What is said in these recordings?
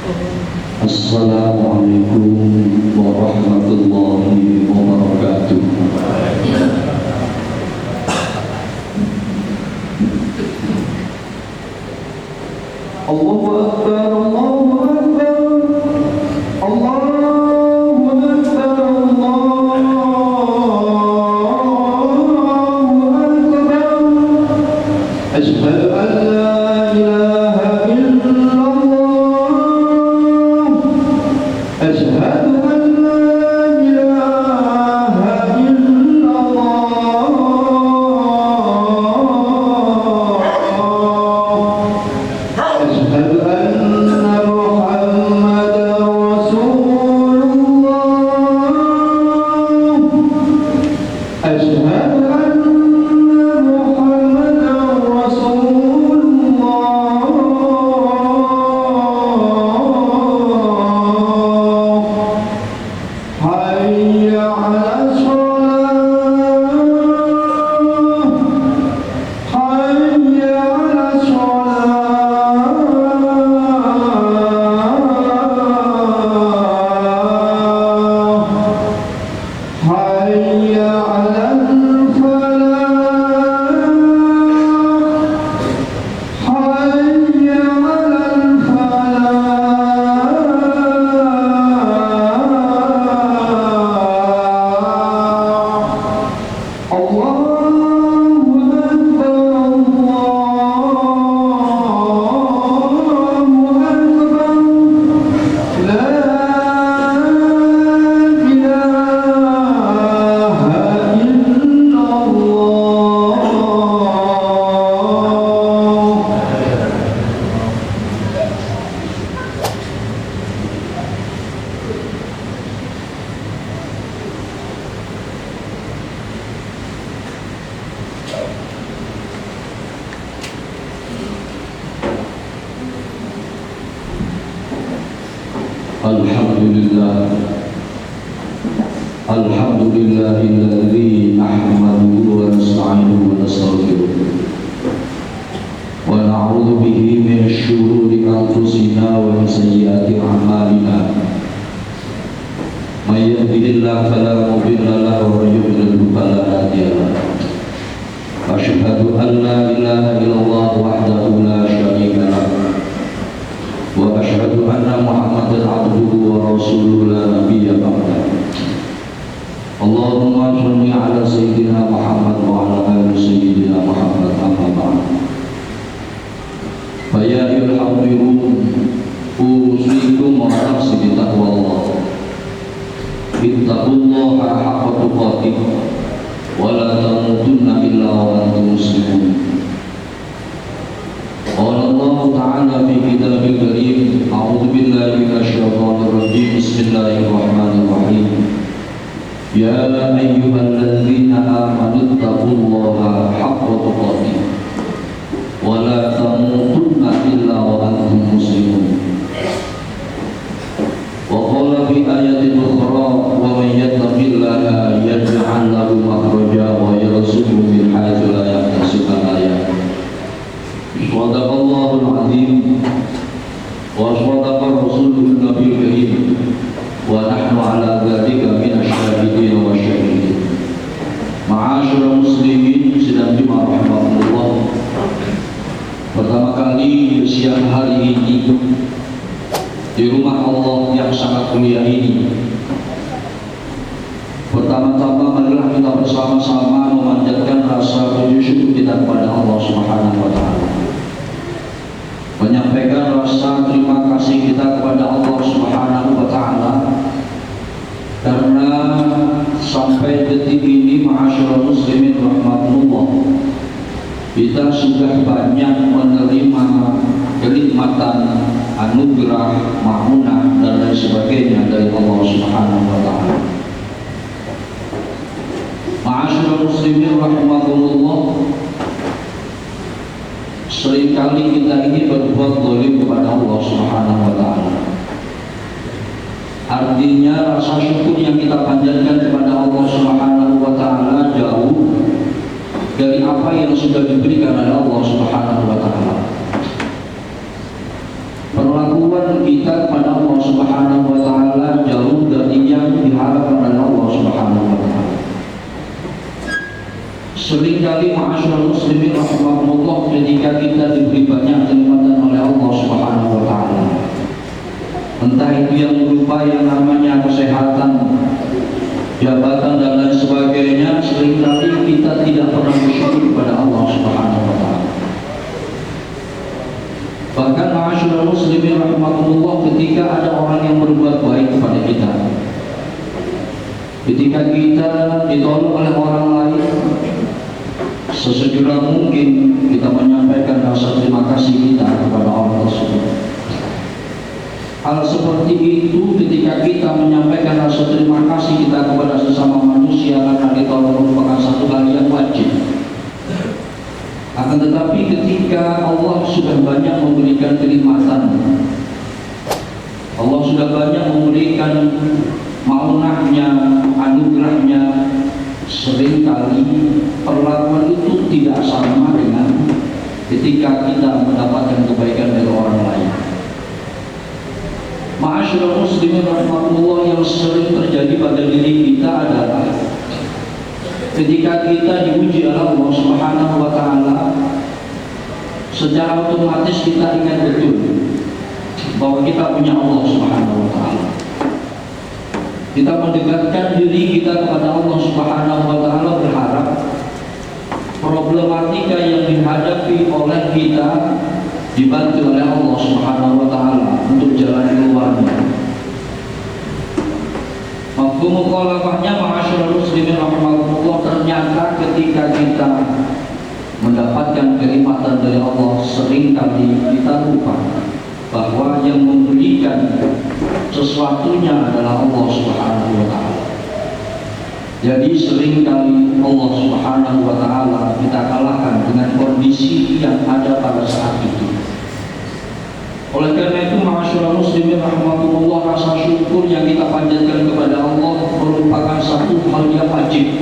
Assalamualaikum warahmatullahi wabarakatuh. Allahu Akbar, Allahu Akbar, Allahu Akbar, Allahu Akbar. Asyhadu an la ilaha illallah. Asyhadu an la ilaha illallah. Asyhadu anna Muhammadan Rasulullah. Asyhadu anna Muhammadan Rasulullah. Hayya 'alas shalah. Hayya 'alas shalah. Hayya 'alal falah. Hayya 'alal falah. Allahu Akbar, Allahu Akbar. La ilaha illallah. Alhamdulillah, alhamdulillahilladzi nahmaduhu wa nasta'inuhu wa nastaghfiruh wa na'udzu bihi min syururi anfusina wa min sayyiati a'malina. May yahdihillahu fala mudilla lahu wa may yudlil fala hadiya lahu. Asyhadu an la ilaha illallah wahdahu la syarika lahu wa asyhadu anna Muhammadan abduhu wa rasuluhu la nabiyya ba'dahu. Allahumma shalli ala sayyidina Muhammad wa ala ali sayyidina Muhammad, amma ba'd. Fa ya ayyuhal hadirun, usikum wa nafsi bi taqwallah. Ittaqullaha haqqa tuqatih wa la tamutunna illa wa antum muslimun. Qala Allah Ta'ala fi kitabil karim, a'udzu billahi minasyaitonir rajim. Bismillahirrahmanirrahim. Ya ayyuhalladzina amanu taqullaha haqqa tuqatih wa la tamutunna illa wa antum muslimun. Wa qala fi ayatin ukhra, wa man yattaqillaha yaj'al lahu makhraja wa yarzuqhu min haitsu la yahtasib. Ayat. Shadaqallahul azim wa shadaqa rasulun nabiyul karim wa nahnu ala dzalika minasyahidin wa syahidin. Ma'asyiral muslimin sidang Jumat rahimakumullah. Pertama kali siang hari ini di rumah Allah yang sangat mulia ini, pertama-tama marilah kita bersama-sama memanjatkan rasa puji syukur kita kepada Allah Subhanahu wa taala. Menyampaikan rasa terima kasih kita kepada Allah Subhanahu wa taala karena sampai detik ini, ma'asyiral muslimin rahimakumullah, kita sudah banyak menerima kenikmatan, anugerah, ma'unah dan lain sebagainya dari Allah Subhanahu wa taala. Ma'asyiral muslimin rahimakumullah, seringkali kita ini berbuat zalim kepada Allah Subhanahu wa taala. Artinya rasa syukur yang kita panjatkan kepada Allah Subhanahu wa taala jauh dari apa yang sudah diberikan oleh Allah Subhanahu wa taala. Perlakuan kita kepada Subhanahu wa taala jauh dari yang diharapkan oleh Allah Subhanahu wa taala. Seringkali ma'asyiral muslimin rahimakumullah, ketika kita diberi banyak kenikmatan oleh Allah Subhanahu wa taala, entah itu yang berupa yang namanya kesehatan, jabatan dan lain sebagainya, seringkali kita tidak pernah bersyukur kepada Allah Subhanahu wa taala. Bahkan ma'asyiral muslimin rahimakumullah, ketika ada orang yang berbuat baik kepada kita, ketika kita ditolong oleh orang lain, sesegera mungkin kita menyampaikan rasa terima kasih kita kepada orang tersebut. Hal seperti itu ketika kita menyampaikan rasa terima kasih kita kepada sesama manusia karena ditolong merupakan satu hal yang wajib. Akan tetapi ketika Allah sudah banyak memberikan kenikmatan, Allah sudah banyak memberikan maunahnya, anugerahnya, seringkali perlakuan itu tidak sama dengan ketika kita mendapatkan kebaikan dari orang lain. Ma'asyiral muslimin rahimakumullah, yang sering terjadi pada diri kita adalah ketika kita diuji oleh Allah Subhanahu wa taala, secara otomatis kita ingat betul bahwa kita punya Allah Subhanahu wa taala. Kita mendekatkan diri kita kepada Allah Subhanahu wa taala, berharap problematika yang dihadapi oleh kita dibantu oleh Allah Subhanahu wa taala untuk jalan keluarnya. Mafhum mukhalafahnya ma'asyiral muslimin rahimakumullah, ternyata ketika kita mendapatkan kenikmatan dari Allah, seringkali kita lupa bahwa yang memberikan sesuatunya adalah Allah Subhanahu wa taala. Jadi seringkali Allah Subhanahu wa taala kita kalahkan dengan kondisi yang ada pada saat itu. Oleh karena itu ma'asyiral muslimin rahimakumullah, rasa syukur yang kita panjatkan kepada Allah merupakan satu hal yang wajib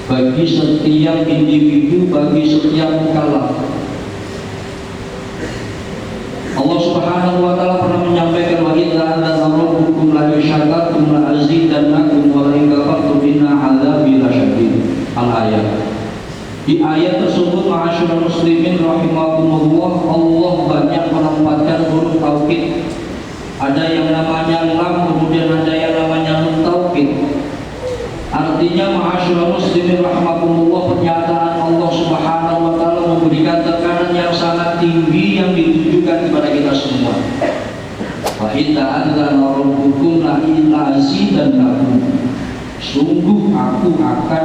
bagi setiap individu, bagi setiap mukallaf. Allah Subhanahu wa taala pernah menyampaikan, wa idza adzana rabbukum la yashakartum la azidannakum wa la in kafartum inna 'adzabi lasyadid. Al-ayat. Di ayat tersebut ma'asyiral muslimin rahimakumullah, Allah banyak menempatkan huruf taukid. Ada yang namanya lam, kemudian ada yang namanya nun taukid. Artinya ma'asyiral muslimin rahimakumullah, pernyataan Allah Subhanahu wa taala memberikan tekanan yang sangat tinggi yang ditujukan kepada kita semua. Wa idza adzana rabbukum la azidannakum. Sungguh aku akan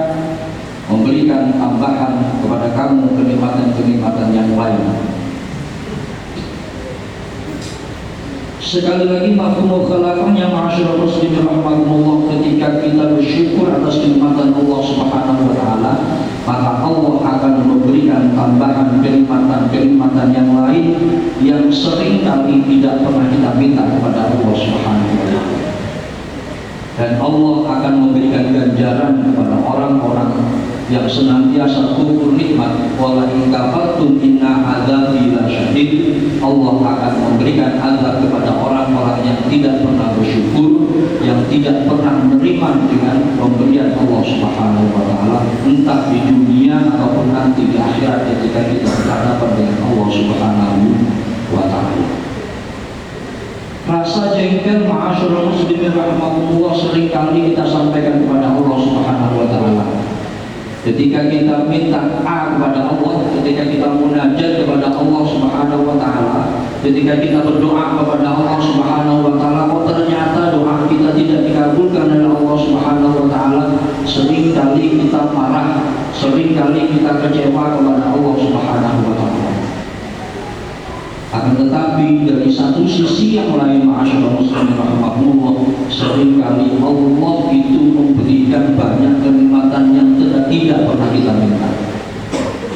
memberikan tambahan kepada kamu kenikmatan-kenikmatan yang lain. Sekali lagi mafhum mukhalafahnya ma'asyiral muslimin rahimakumullah, ketika kita bersyukur atas kenikmatan Allah Subhanahu wa taala, maka Allah akan memberikan tambahan kenikmatan-kenikmatan yang lain yang sering kali tidak pernah kita minta kepada Allah Subhanahu wa taala. Dan Allah akan memberikan ganjaran kepada orang-orang yang senantiasa kufur nikmat. Wala in kafartum inna adzabi lasyadid. Allah akan memberikan azab kepada orang-orang yang tidak pernah bersyukur, yang tidak pernah menerima dengan pemberian Allah Subhanahu wa taala, entah di dunia ataupun nanti di akhirat ketika kita berhadapan dengan Allah Subhanahu wa taala. Rasa jengkel ma'asyiral muslimin rahimakumullah seringkali kita sampaikan kepada Allah Subhanahu wa taala. Ketika kita minta kepada Allah, ketika kita munajat kepada Allah Subhanahu wa taala, ketika kita berdoa kepada Allah Subhanahu wa taala, oh ternyata doa kita tidak dikabulkan oleh Allah Subhanahu wa taala, seringkali kita marah, seringkali kita kecewa kepada Allah Subhanahu wa taala. Akan tetapi dari satu sisi yang lain ma'asyiral muslimin rahimakumullah, seringkali Allah itu memberikan banyak kenikmatan yang tidak pernah kita minta.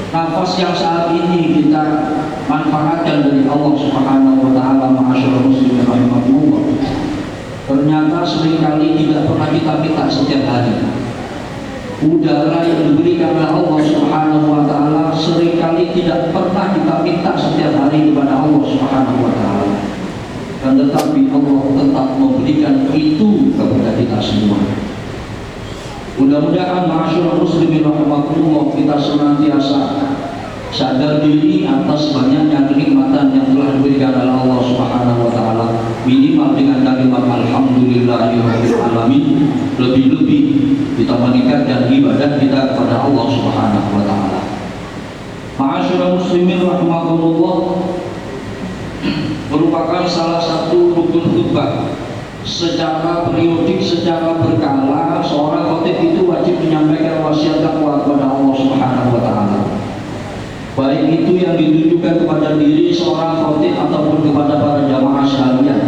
Nafas yang saat ini kita manfaatkan dari Allah Subhanahu wa taala ma'asyiral muslimin rahimakumullah, ternyata seringkali tidak pernah kita minta setiap hari. Udara yang diberikan oleh Allah Subhanahu wa taala seringkali tidak pernah kita minta setiap hari kepada Allah Subhanahu wa taala. dan tetapi Allah tetap memberikan itu kepada kita semua. Mudah-mudahan ma'asyiral muslimin rahimakumullah, kita senantiasa sadar diri atas banyaknya kenikmatan yang telah diberikan oleh Allah Subhanahu wa taala, minimal dengan kalimat alhamdulillahirabbil alamin. Lebih-lebih kita meningkatkan ibadah kita kepada Allah Subhanahu wa taala. Ma'asyiral muslimin rahimakumullah, merupakan salah satu rukun khutbah. Secara periodik, secara berkala, seorang khotib itu wajib menyampaikan wasiat takwa kepada Allah Subhanahu wa taala. Baik itu yang ditujukan kepada diri seorang khotib ataupun kepada para jamaah sekalian.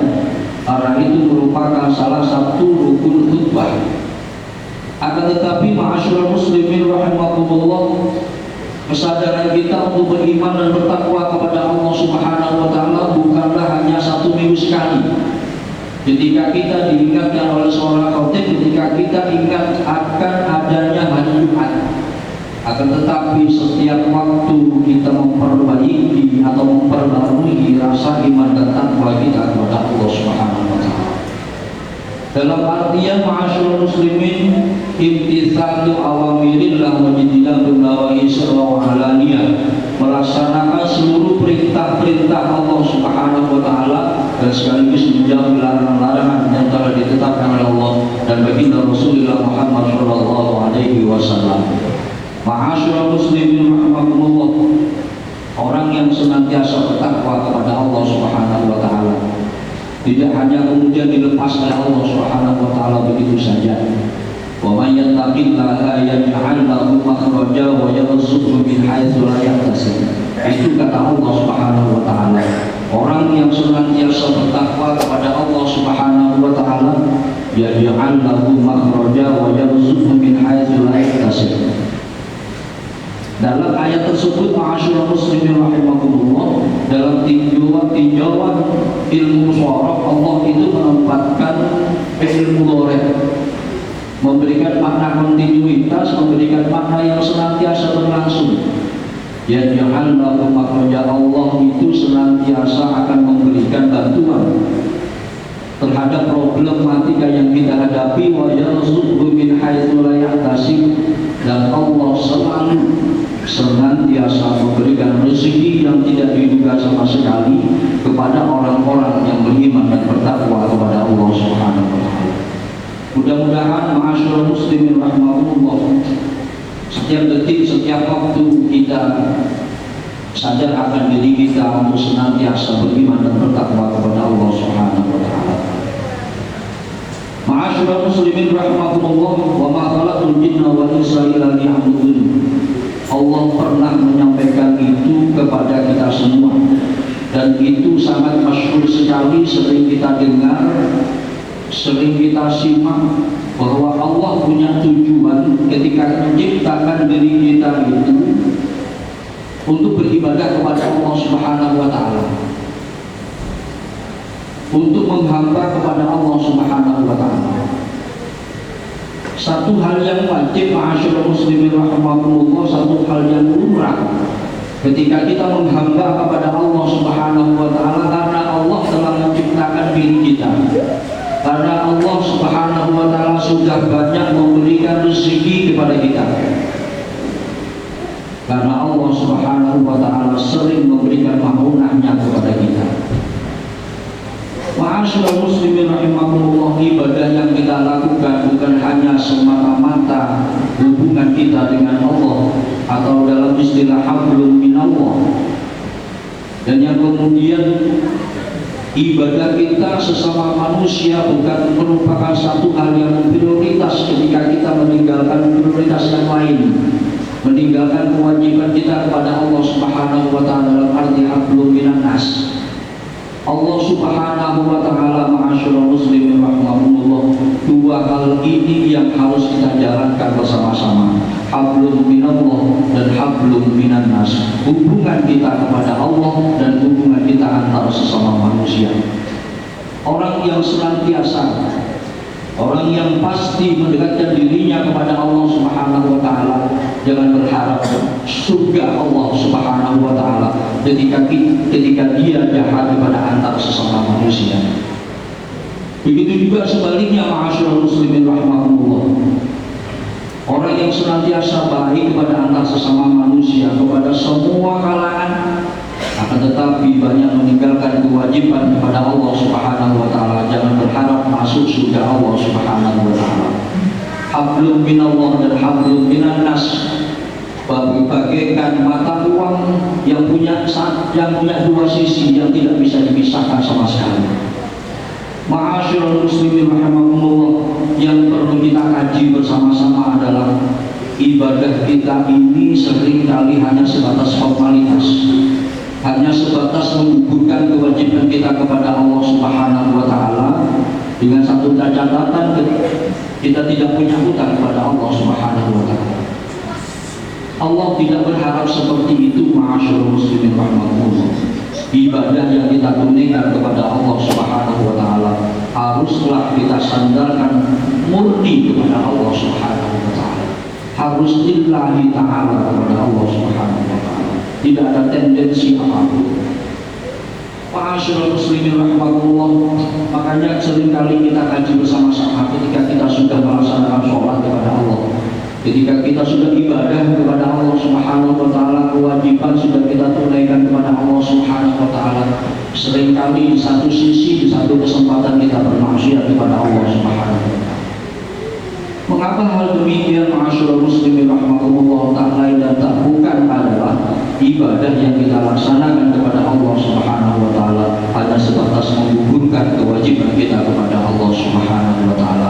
Karena itu merupakan salah satu rukun khutbah. Akan tetapi ma'asyiral muslimin rahimakumullah, kesadaran kita untuk beriman dan bertakwa kepada Allah Subhanahu wa taala bukanlah hanya satu minggu sekali. Ketika kita diingatkan oleh seorang khotib, ketika kita ingat akan adanya hari Jumat, akan tetapi setiap waktu kita memperbaiki atau memperbarui rasa iman dan takwa kita kepada Allah Subhanahu wa taala. Dalam artian ma'asyiral muslimin, imtithalu awamirillah wa jidinabu nawahi sirra wa alaniyah, melaksanakan seluruh perintah-perintah Allah Subhanahu wa taala dan sekaligus menjauhi larangan-larangan yang telah ditetapkan oleh Allah dan baginda Rasulullah Muhammad sallallahu alaihi wasallam. Ma'asyiral muslimin rahimakumullah, orang yang senantiasa bertakwa kepada Allah Subhanahu wa taala tidak hanya kemudian dilepas oleh Allah Subhanahu wa taala begitu saja. Wa may yattaqillaha yaj'al lahu makhraja wa yarzuqhu min haitsu la yahtasib. Itu kata Allah Subhanahu wa taala. Orang yang senantiasa bertakwa kepada Allah Subhanahu wa taala, yaj'al lahu makhraja wa yarzuqhu min haitsu la yahtasib. Dalam ayat tersebut ma'asyiral muslimin rahimakumullah, dalam tinjauan ilmu musyawarah, Allah itu menempatkan ilmu mudhari', memberikan makna kontinuitas, memberikan makna yang senantiasa berlangsung. Ya ja'al lahu makhraja, Allah itu senantiasa akan memberikan bantuan terhadap problematika yang kita hadapi. Wa yarzuqhu min haitsu la yahtasib, dan Allah selalu senantiasa memberikan rezeki yang tidak diduga sama sekali kepada orang-orang yang beriman dan bertakwa kepada Allah Subhanahu wa taala. Mudah-mudahan ma'asyiral muslimin rahimakumullah, setiap detik, setiap waktu kita sadar akan diri kita untuk senantiasa beriman dan bertakwa kepada Allah Subhanahu wa taala. Ma'asyiral muslimin rahimakumullah, wa ma khalaqtul jinna wal insa illa liya'budun. Allah pernah menyampaikan itu kepada kita semua, dan itu sangat masyhur sekali, sering kita dengar, sering kita simak, bahwa Allah punya tujuan ketika menciptakan diri kita itu untuk beribadah kepada Allah Subhanahu wa taala, untuk menghamba kepada Allah Subhanahu wa taala. Satu hal yang wajib ma'asyiral muslimin rahimakumullah, satu hal yang lumrah ketika kita menghamba kepada Allah Subhanahu wa taala, karena Allah telah menciptakan diri kita, karena Allah Subhanahu wa taala sudah banyak memberikan rezeki kepada kita, karena Allah Subhanahu wa taala sering memberikan ma'unahnya kepada kita. Ma'asyiral muslimin rahimakumullah, ibadah yang kita lakukan bukan hanya semata-mata hubungan kita dengan Allah atau dalam istilah hablum minallah, dan yang kemudian ibadah kita sesama manusia bukan merupakan satu hal yang prioritas ketika kita meninggalkan prioritas yang lain, meninggalkan kewajiban kita kepada Allah Subhanahu wa taala dalam arti hablum minan nas. Allah Subhanahu wa taala, ma'asyiral muslimin rahimakumullah, dua hal ini yang harus kita jalankan bersama-sama, hablum minallah dan hablum minan nas, hubungan kita kepada Allah dan hubungan kita antara sesama manusia. Orang yang senantiasa Orang yang pasti mendekatkan dirinya kepada Allah Subhanahu wa taala, jangan berharap surga Allah Subhanahu wa taala ketika dia jahat kepada antar sesama manusia. Begitu juga sebaliknya, ma'asyiral muslimin rahimakumullah. Orang yang senantiasa baik kepada antar sesama manusia, kepada semua kalangan, akan tetapi banyak meninggalkan kewajiban kepada Allah Subhanahu wa taala, jangan berharap masuk surga Allah Subhanahu wa taala. Hablum minallah dan hablum minan nas, bagaikan mata uang yang punya dua sisi yang tidak bisa dipisahkan sama sekali. Ma'asyiral muslimin rahimakumullah, yang perlu kita kaji bersama-sama adalah ibadah kita ini seringkali hanya sebatas formalitas, hanya sebatas menggugurkan kewajiban kita kepada Allah Subhanahu wa taala, dengan satu catatan, kita tidak punya hutang kepada Allah Subhanahu wa taala. Allah tidak berharap seperti itu, ma'asyiral muslimin rahimakumullah. Ibadah yang kita tunaikan kepada Allah Subhanahu wa taala haruslah kita sandarkan murni kepada Allah Subhanahu wa taala. Harus lillahi ta'ala kepada Allah Subhanahu wa taala. Tidak ada tendensi apapun. Ma'asyiral muslimin rahimakumullah, makanya seringkali kita kaji bersama-sama ketika kita sudah melaksanakan sholat kepada Allah, ketika kita sudah ibadah kepada Allah Subhanahu wa taala, kewajiban sudah kita tunaikan kepada Allah Subhanahu wa taala. Seringkali di satu sisi, di satu kesempatan kita bermaksiat kepada Allah Subhanahu wa taala. Mengapa hal demikian, ma'asyiral muslimin rahimakumullah? Tak lain dan tak bukan adalah ibadah yang kita laksanakan kepada Allah Subhanahu wa taala hanya sebatas menggugurkan kewajiban kita kepada Allah Subhanahu wa taala.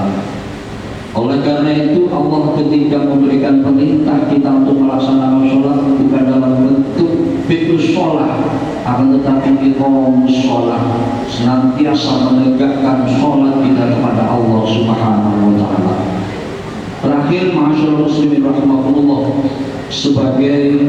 Oleh karena itu, Allah ketika memberikan perintah kita untuk melaksanakan sholat bukan dalam bentuk fiqhus sholat, akan tetapi iqam sholat, senantiasa menegakkan sholat kita kepada Allah Subhanahu wa taala. Terakhir, ma'asyiral muslimin rahimakumullah, sebagai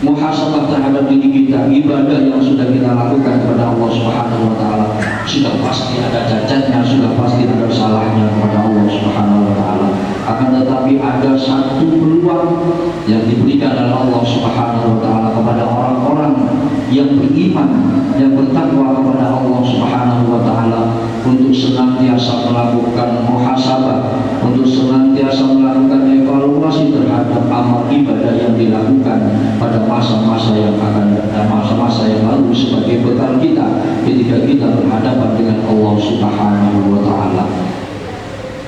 muhasabah terhadap diri kita, ibadah yang sudah kita lakukan kepada Allah Subhanahu wa taala sudah pasti ada cacatnya, sudah pasti ada salahnya kepada Allah Subhanahu wa taala. Akan tetapi ada satu peluang yang diberikan oleh Allah Subhanahu wa taala kepada orang-orang yang beriman, yang bertakwa kepada Allah Subhanahu wa taala, untuk senantiasa melakukan muhasabah, untuk senantiasa melakukan evaluasi terhadap amal ibadah yang dilakukan pada masa-masa yang akan datang, masa-masa yang lalu, sebagai bekal kita ketika kita berhadapan dengan Allah Subhanahu wa taala.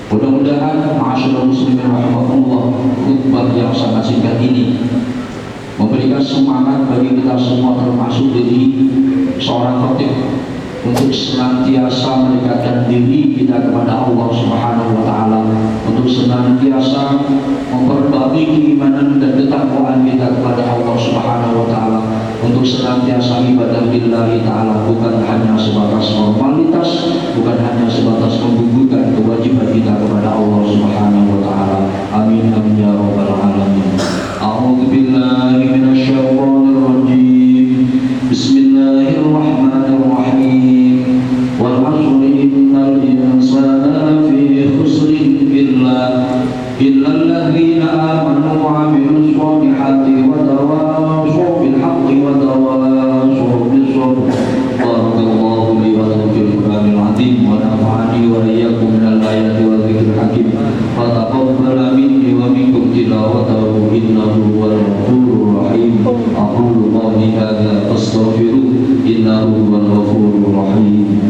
Mudah-mudahan, ma'asyiral muslimin rahimakumullah, khutbah yang sangat singkat ini memberikan semangat bagi kita semua, termasuk diri seorang khatib, untuk senantiasa mendekatkan diri kita kepada Allah Subhanahu wa taala, untuk senantiasa memperbaiki keimanan dan ketakwaan kita kepada Allah Subhanahu wa taala, untuk senantiasa ibadah lillahi taala, bukan hanya sebatas formalitas, bukan hanya sebatas menggugurkan kewajiban kita kepada Allah Subhanahu wa taala. Amin amin ya rabbal alamin. A'udzu billahi minasyaitonir rajim. Bismillahirrahmanirrahim. Wal 'asri innal insana lafi khusrin illa alladziina aamanu wa 'amilus shalihati wa tawashaw bil haqqi wa tawashaw bis sabr. Barakallahu li wa lakum fil Qur'anil 'azim wa nafa'ani wa iyyakum minal ayati wa dzikril hakim. Wa taqabbal minni wa minkum tilawatahu innahu huwal ghafurur rahim. Aqulu qawli hadza fastaghfiruh innahu huwal ghafurur rahim.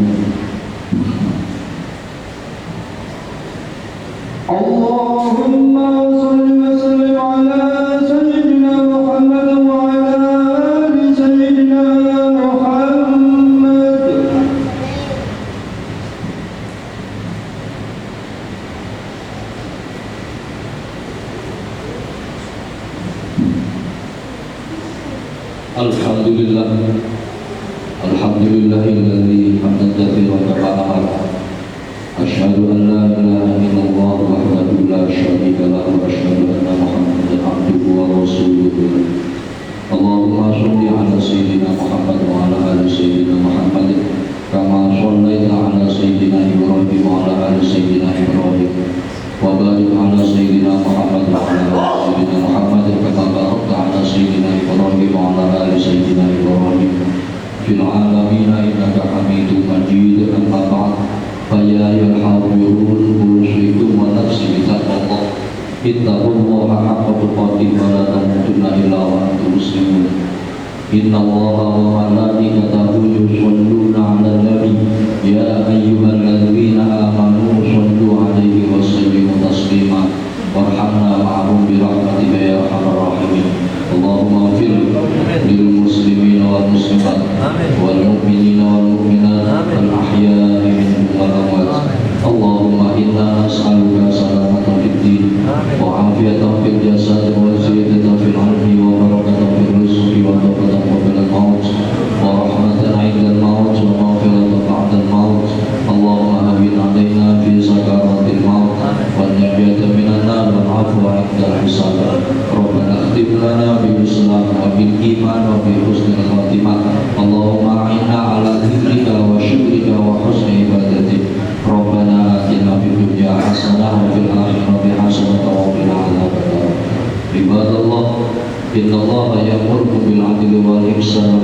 Allahumma shalli wa sallim ala sayyidina Muhammad wa ala ali sayyidina Muhammad. Alhamdulillah, alhamdulillahilladzi hamdan katsiran kabara. Asyhadu an la ilaha illallah wahdahu la syarika lahu wa asyhadu anna Muhammadan abduhu wa rasuluhu. Allahumma shalli ala sayyidina Muhammad wa ala ali sayyidina Muhammad kama shallaita ala sayyidina Ibrahim إبراهيم وعلى آل سيدنا إبراهيم وبارك على سيدنا محمد وعلى آل سيدنا محمد كما باركت على سيدنا إبراهيم وعلى آل سيدنا إبراهيم في العالمين إنك حميد مجيد. أما بعد فيا أيها الحاضرون أوصيكم ونفسي بتقوى الله اتقوا الله حق تقاته ولا تموتن إلا وأنتم مسلمون. إن الله وملائكته يصلون على النبي يا أيها الذين آمنوا صلوا عليه وسلموا تسليما وارحمنا معهم برحمتك يا أرحم الراحمين. اللهم اغفر للمسلمين والمسلمات والمؤمنين والمؤمنات الأحياء منهم والأموات. اللهم إنا نسألك سلامة في الدين وعافية في الجسد وزيادة في العلم وبركة في الرزق وتوبة قبل الموت ورحمة عند الموت ومغفرة بعد الموت. اللهم هون علينا في سكرات الموت والنجاة من النار والعفو عند الحساب. ربنا اختم لنا بالإسلام وبالإيمان وبحسن الخاتمة. اللهم أعنا على ذكرك وشكرك وحسن عبادتك. ربنا آتنا في الدنيا حسنة وفي الآخرة حسنة وقنا عذاب النار. عباد الله إن الله يأمركم بالعدل والإحسان